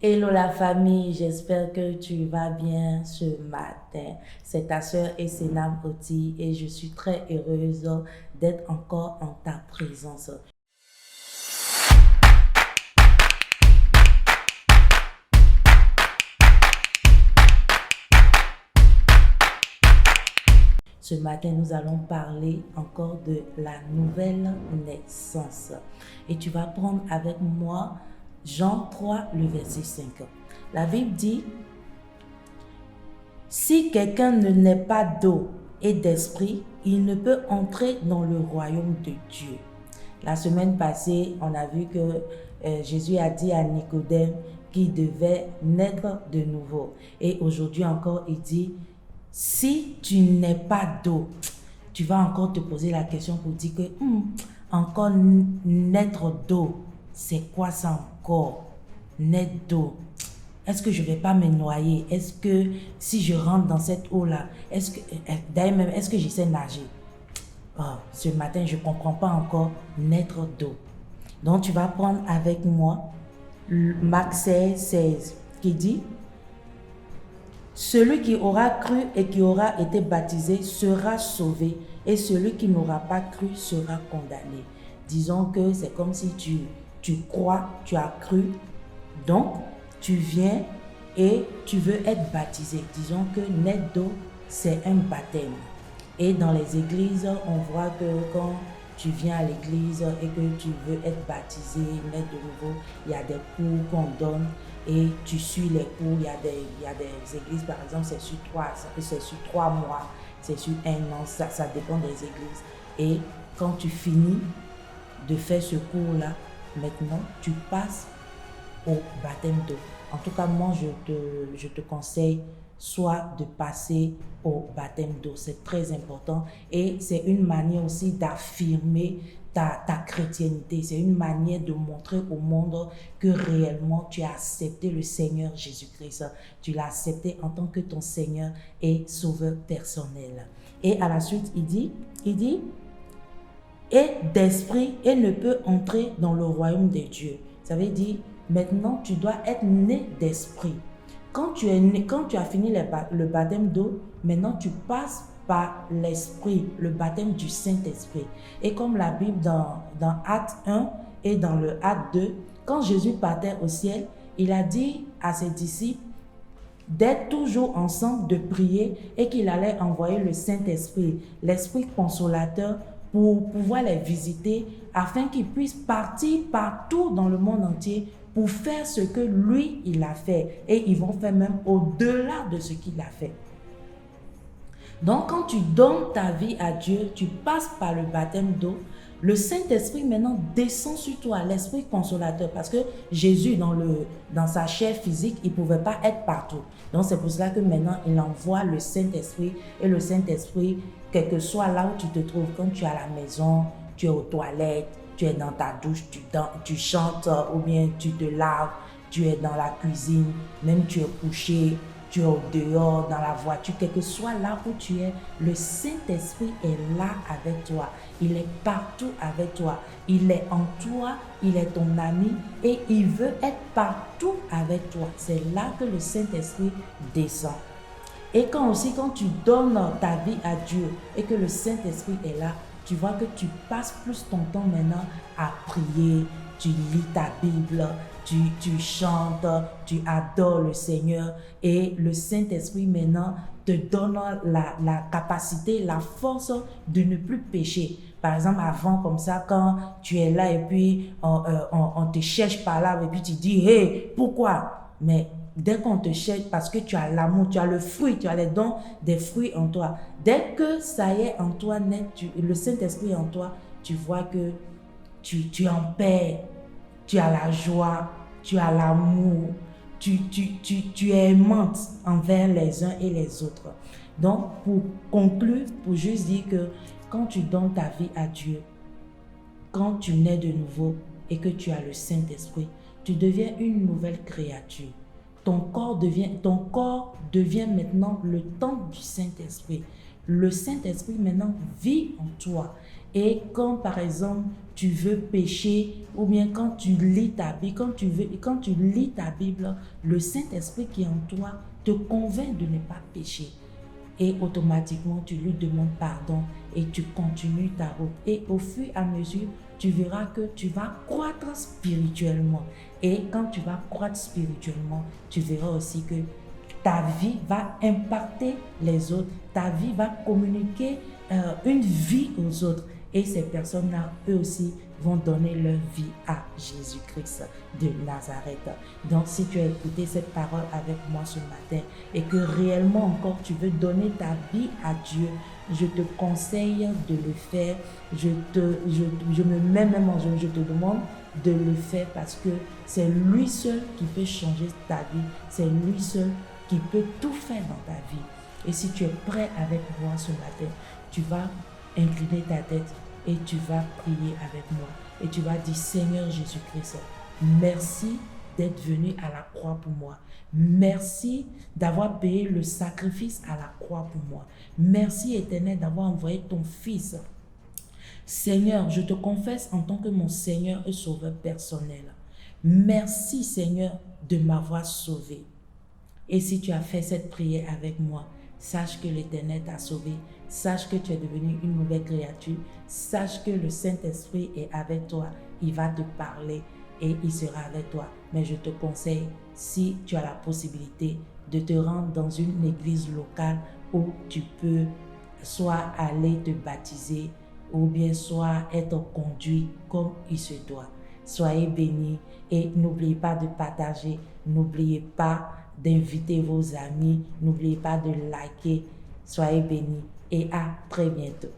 Hello la famille, j'espère que tu vas bien ce matin. C'est ta sœur Essenam Oti et je suis très heureuse d'être encore en ta présence. Ce matin, nous allons parler encore de la nouvelle naissance. Et tu vas prendre avec moi Jean 3, le verset 5. La Bible dit, si quelqu'un ne naît pas d'eau et d'esprit, il ne peut entrer dans le royaume de Dieu. La semaine passée, on a vu que Jésus a dit à Nicodème qu'il devait naître de nouveau. Et aujourd'hui encore, il dit, si tu n'es pas d'eau, tu vas encore te poser la question pour dire que encore naître d'eau, c'est quoi ça encore? Naître d'eau. Est-ce que je ne vais pas me noyer? Est-ce que si je rentre dans cette eau-là, d'ailleurs même, est-ce que je sais nager? Oh, ce matin, je ne comprends pas encore naître d'eau. Donc, tu vas prendre avec moi Marc 16 qui dit, celui qui aura cru et qui aura été baptisé sera sauvé, et celui qui n'aura pas cru sera condamné. Disons que c'est comme si tu crois, tu as cru, donc tu viens et tu veux être baptisé. Disons que naître d'eau, c'est un baptême. Et dans les églises, on voit que quand tu viens à l'église et que tu veux être baptisé, naître de nouveau, il y a des cours qu'on donne et tu suis les cours. Il y a des églises, par exemple, c'est sur 3 mois, c'est sur 1 an, ça dépend des églises. Et quand tu finis de faire ce cours-là, maintenant, tu passes au baptême d'eau. En tout cas, moi, je te conseille soit de passer au baptême d'eau. C'est très important et c'est une manière aussi d'affirmer ta chrétienté. C'est une manière de montrer au monde que réellement tu as accepté le Seigneur Jésus-Christ. Tu l'as accepté en tant que ton Seigneur et Sauveur personnel. Et à la suite, il dit, et d'esprit et ne peut entrer dans le royaume des dieux. Ça veut dire, maintenant, tu dois être né d'esprit. Quand tu as fini le baptême d'eau, maintenant tu passes par l'esprit, le baptême du Saint-Esprit. Et comme la Bible dans Acte 1 et dans le Acte 2, quand Jésus partait au ciel, il a dit à ses disciples d'être toujours ensemble, de prier et qu'il allait envoyer le Saint-Esprit, l'Esprit consolateur, pour pouvoir les visiter afin qu'ils puissent partir partout dans le monde entier pour faire ce que lui, il a fait. Et ils vont faire même au-delà de ce qu'il a fait. Donc, quand tu donnes ta vie à Dieu, tu passes par le baptême d'eau. Le Saint-Esprit maintenant descend sur toi, l'Esprit consolateur, parce que Jésus, dans sa chair physique, il ne pouvait pas être partout. Donc, c'est pour cela que maintenant, il envoie le Saint-Esprit. Et le Saint-Esprit, quel que soit là où tu te trouves, quand tu es à la maison, tu es aux toilettes, tu es dans ta douche, tu chantes ou bien tu te laves, tu es dans la cuisine, même tu es couché, tu es au dehors, dans la voiture, quel que soit là où tu es, le Saint-Esprit est là avec toi. Il est partout avec toi. Il est en toi, il est ton ami et il veut être partout avec toi. C'est là que le Saint-Esprit descend. Et quand tu donnes ta vie à Dieu et que le Saint-Esprit est là, tu vois que tu passes plus ton temps maintenant à prier, tu lis ta Bible, tu chantes, tu adores le Seigneur et le Saint-Esprit maintenant te donne la capacité, la force de ne plus pécher. Par exemple, avant, comme ça, quand tu es là et puis on te cherche par là et puis tu dis, hey, pourquoi? Mais dès qu'on te cherche, parce que tu as l'amour, tu as le fruit, tu as les dons des fruits en toi. Dès que ça y est en toi, le Saint-Esprit en toi, tu vois que tu es en paix, tu as la joie, tu as l'amour, tu es aimante envers les uns et les autres. Donc, pour conclure, pour juste dire que quand tu donnes ta vie à Dieu, quand tu nais de nouveau et que tu as le Saint-Esprit, tu deviens une nouvelle créature. Ton corps devient maintenant le temple du Saint-Esprit. Le Saint-Esprit maintenant vit en toi. Et quand par exemple tu veux pécher, ou bien quand tu lis ta Bible, quand tu lis ta Bible, le Saint-Esprit qui est en toi te convainc de ne pas pécher. Et automatiquement, tu lui demandes pardon et tu continues ta route. Et au fur et à mesure, tu verras que tu vas croître spirituellement. Et quand tu vas croître spirituellement, tu verras aussi que ta vie va impacter les autres. Ta vie va communiquer une vie aux autres. Et ces personnes-là, eux aussi, vont donner leur vie à Jésus-Christ de Nazareth. Donc, si tu as écouté cette parole avec moi ce matin et que réellement encore tu veux donner ta vie à Dieu, je te conseille de le faire. Je me mets même en jeu, je te demande de le faire parce que c'est lui seul qui peut changer ta vie. C'est lui seul qui peut tout faire dans ta vie. Et si tu es prêt avec moi ce matin, tu vas incliner ta tête et tu vas prier avec moi. Et tu vas dire, Seigneur Jésus-Christ, merci d'être venu à la croix pour moi. Merci d'avoir payé le sacrifice à la croix pour moi. Merci Éternel d'avoir envoyé ton Fils. Seigneur, je te confesse en tant que mon Seigneur et Sauveur personnel. Merci Seigneur de m'avoir sauvé. Et si tu as fait cette prière avec moi, sache que l'Éternel t'a sauvé. Sache que tu es devenu une nouvelle créature. Sache que le Saint-Esprit est avec toi. Il va te parler et il sera avec toi. Mais je te conseille, si tu as la possibilité, de te rendre dans une église locale où tu peux soit aller te baptiser ou bien soit être conduit comme il se doit. Soyez bénis et n'oubliez pas de partager. N'oubliez pas d'inviter vos amis. N'oubliez pas de liker. Soyez bénis et à très bientôt.